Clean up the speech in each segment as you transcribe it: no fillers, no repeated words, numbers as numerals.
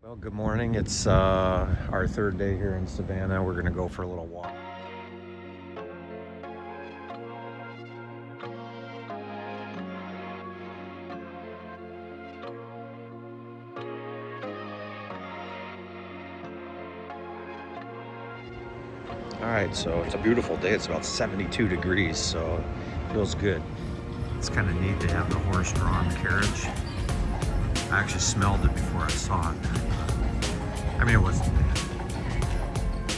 Well, good morning. It's our third day here in Savannah. We're going to go for a little walk. All right, so it's a beautiful day. It's about 72 degrees, so it feels good. It's kind of neat to have the horse-drawn carriage. I actually smelled it before I saw it. I mean, it wasn't bad.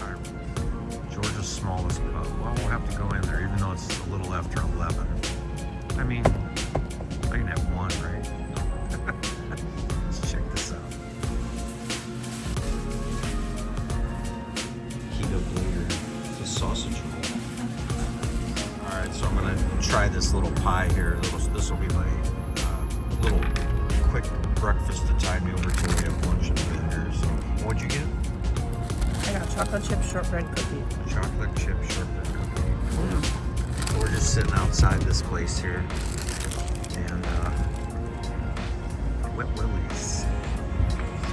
All right. Georgia's smallest pub. Well, we'll have to go in there, even though it's a little after 11. I mean, I can have one, right? Let's check this out. Heat up later. It's a sausage roll. All right, so I'm gonna try this little pie here. This will be my little quick breakfast to tide me over till we have lunch in a bit here. So, what'd you get? I got a chocolate chip shortbread cookie. Chocolate chip shortbread cookie. So we're just sitting outside this place here, and Wet Willie's.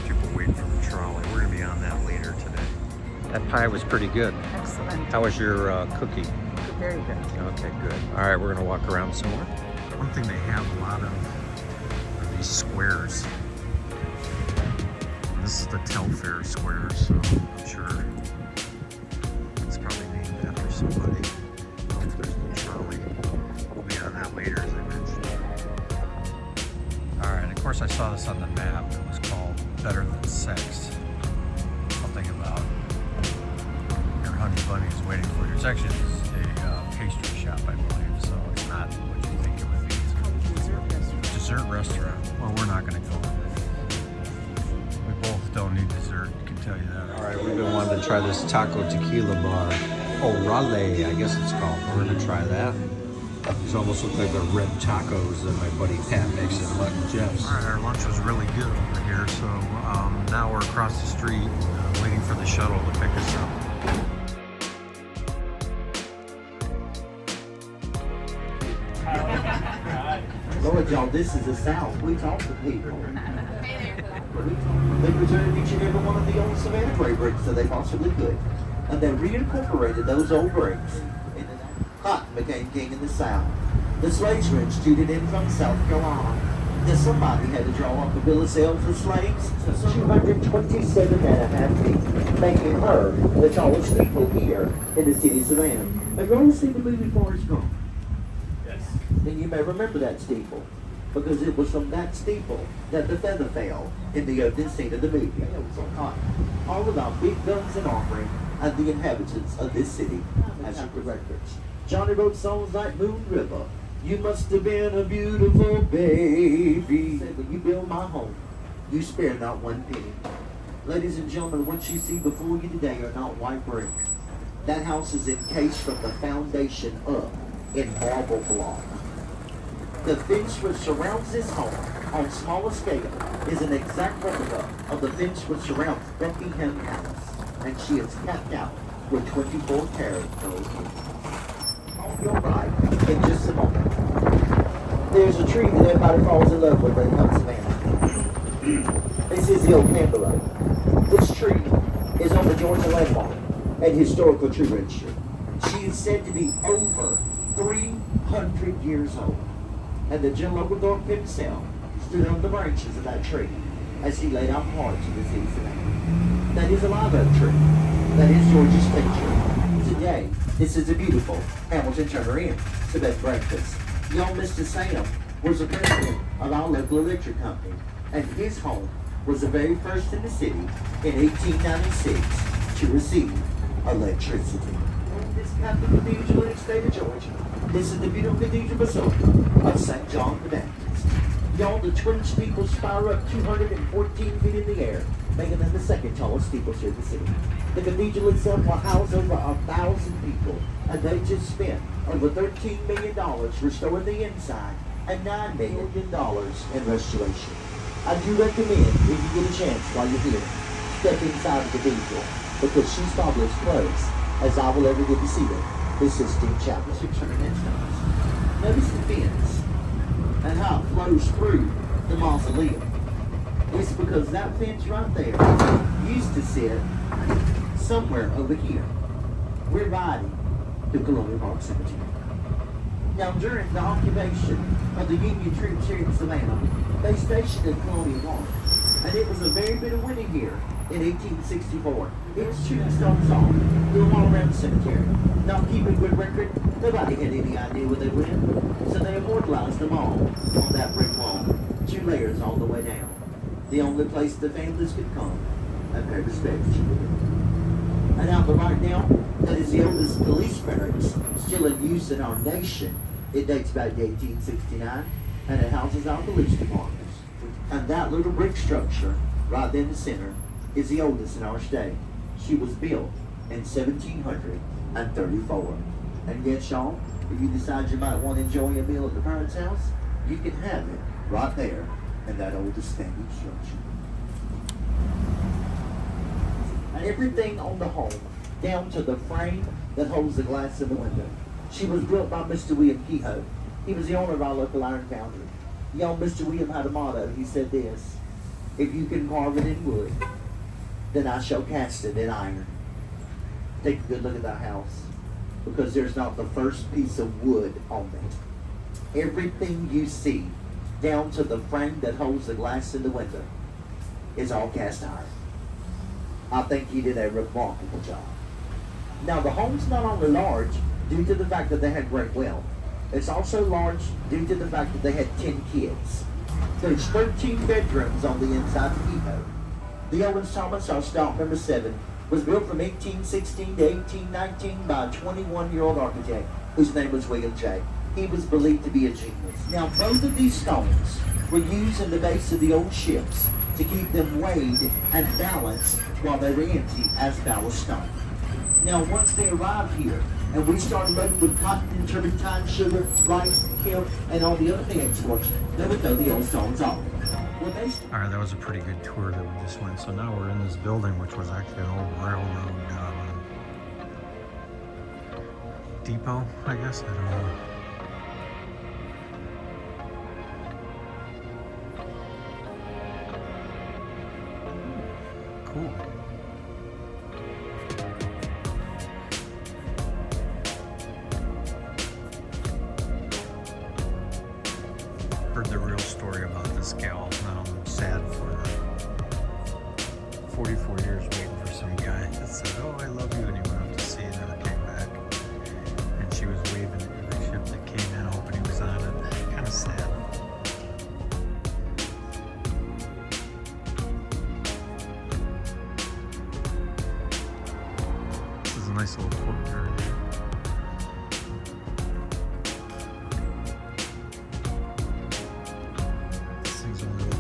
People waiting for the trolley. We're gonna be on that later today. That pie was pretty good. Excellent. How was your cookie? Very good. Okay, good. All right, we're gonna walk around some more. One thing they have a lot of are these squares. This is the Telfair Square, so I'm sure it's probably named after somebody. Oh, there's the trolley. We'll be on that later, as I mentioned. All right, of course I saw this on the map. It was called Better Than Sex. Something about your honey bunny is waiting for you. It's actually a pastry shop, I believe, so it's not what you think it would be. It's called a dessert restaurant. Dessert restaurant. Well, we're not going to go with it. We both don't need dessert, I can tell you that. All right, we've been wanting to try this taco tequila bar. Orale, I guess it's called. We're going to try that. These almost look like the red tacos that my buddy Pat makes at Luck and Jeff's. All right, our lunch was really good over here, so now we're across the street waiting for the shuttle to pick us up. Lord, y'all, this is the South. We talk to people. They preserved each and every one of the old Savannah Gray bricks that they possibly could. And they reincorporated those old bricks. Cotton became king in the South. The slaves were instituted in from South Carolina. Then somebody had to draw up a bill of sale for slaves. 227 and a half feet, making her the tallest steeple here in the city of Savannah. Have you ever seen the movie Forrest Gump? Then you may remember that steeple, because it was from that steeple that the feather fell in the opening scene of the movie. It was on cotton. All about big guns and offering and the inhabitants of this city as your records. Johnny wrote songs like Moon River. You must have been a beautiful baby. Said, when you build my home, you spare not one penny. Ladies and gentlemen, what you see before you today are not white brick. That house is encased from the foundation up in marble block. The fence which surrounds this home on smaller scale is an exact replica of the fence which surrounds Buckingham Palace, and she is capped out with 24 karat gold. On your right, in just a moment, there's a tree that everybody falls in love with when it comes to Savannah. This is the old Campbell Road. This tree is on the Georgia Landmark and Historical Tree Registry. She is said to be over 300 years old. And the General Thorpe himself stood on the branches of that tree as he laid out parts of the city's Savannah. That is a live oak tree. That is Georgia's state tree. Today, this is a beautiful Hamilton Turner Inn to bed breakfast. Young Mr. Sam was the president of our local electric company, and his home was the very first in the city in 1896 to receive electricity. This Catholic Cathedral in the state of Georgia. This is the beautiful Cathedral Basilica of St. John the Baptist. Y'all, the twin steeples spire up 214 feet in the air, making them the second tallest steeples here in the city. The cathedral itself will house over 1,000 people, and they just spent over $13 million restoring the inside and $9 million in restoration. I do recommend, if you get a chance while you're here, step inside the cathedral, because she's probably as close as I will ever get to see them. The Sistine Chapel, 600 inches. Notice the fence and how it flows through the mausoleum. It's because that fence right there used to sit somewhere over here. We're riding to Columbia Park Cemetery. Now, during the occupation of the Union troops here in Savannah, they stationed at Columbia Park. And it was a very bitter winter here in 1864. It was shooting stones off, doing all around the cemetery. Not keeping good record, nobody had any idea where they went. So they immortalized them all on that brick wall, 2 layers all the way down. The only place the families could come and pay respect to you. And out the right now, that is the oldest police barracks still in use in our nation. It dates back to 1869, and it houses our police departments. And that little brick structure, right there in the center, is the oldest in our state. She was built in 1734. And yet, Sean, if you decide you might want to enjoy a meal at the parents' house, you can have it right there in that oldest standing structure. And everything on the home, down to the frame that holds the glass in the window. She was built by Mr. William Kehoe. He was the owner of our local iron foundry. Young Mr. William had a motto. He said this: if you can carve it in wood, then I shall cast it in iron. Take a good look at that house, because there's not the first piece of wood on it. Everything you see, down to the frame that holds the glass in the window, is all cast iron. I think he did a remarkable job. Now, the home's not only large due to the fact that they had great wealth, it's also large due to the fact that they had 10 kids. There's 13 bedrooms on the inside of Kehoe. The Owens Thomas, our stock number 7, was built from 1816 to 1819 by a 21-year-old architect whose name was William J. He was believed to be a genius. Now, both of these stones were used in the base of the old ships to keep them weighed and balanced while they were empty as ballast stone. Now, once they arrived here, and we started loading with cotton and turpentine, sugar, rice, hemp, and all the other exports, they would throw the old stones off. Well, All right, that was a pretty good tour that we just went. So now we're in this building, which was actually an old railroad depot, I guess. I don't know. Cool. Heard the real story about this gal. Now I'm sad for her. 44 years waiting for some guy that said, "Oh, I love you," and he went up to sea and never came back. And she was waving at every ship that came in, hoping he was on it. Kind of sad. This is a nice little courtyard here.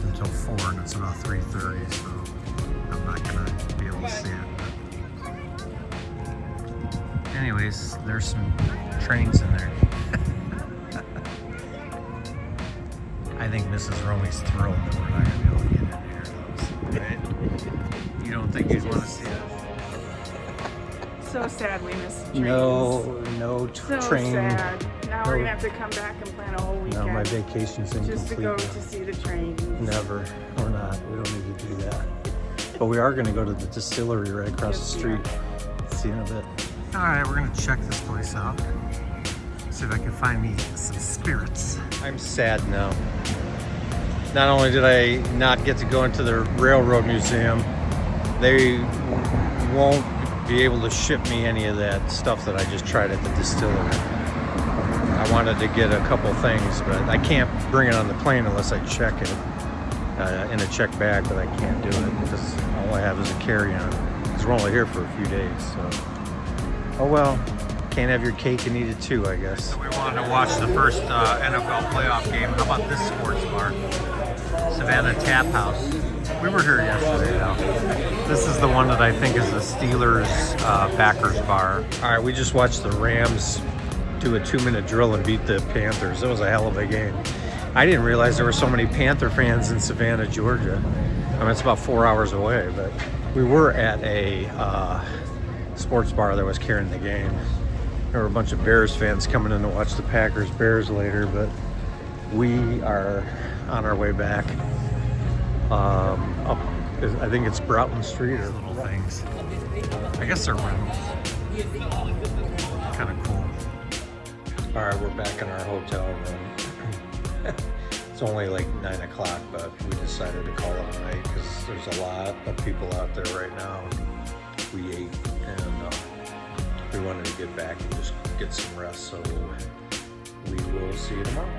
Until 4 and it's about 3:30, so I'm not gonna be able to see it. But anyways, there's some trains in there. I think Mrs. Romey's thrilled that we're not gonna be able to get in here, right? You don't think you'd want to see it? So sad we missed the trains. No So train. sad. Now we're gonna have to come back and plan a whole weekend. No, my vacation's incomplete. just to go to see the trains. Never. We're not. We don't need to do that. But we are going to go to the distillery right across the street. See you in a bit. All right, we're going to check this place out. See if I can find me some spirits. I'm sad now. Not only did I not get to go into the railroad museum, they won't be able to ship me any of that stuff that I just tried at the distillery. I wanted to get a couple things, but I can't bring it on the plane unless I check it in a check bag, but I can't do it because all I have is a carry-on because we're only here for a few days. So, oh well, can't have your cake and eat it too, I guess. So we wanted to watch the first NFL playoff game. How about this sports bar? Savannah Taphouse. We were here yesterday now. This is the one that I think is the Steelers backers bar. All right, we just watched the Rams do a 2-minute drill and beat the Panthers. It was a hell of a game. I didn't realize there were so many Panther fans in Savannah, Georgia. I mean, it's about 4 hours away, but we were at a sports bar that was carrying the game. There were a bunch of Bears fans coming in to watch the Packers-Bears later, but we are on our way back. I think it's Broughton Street or little things. I guess they're rentals. Kind of cool. All right, we're back in our hotel room. It's only like 9 o'clock, but we decided to call it a night because there's a lot of people out there right now. We ate and we wanted to get back and just get some rest, so we will see you tomorrow.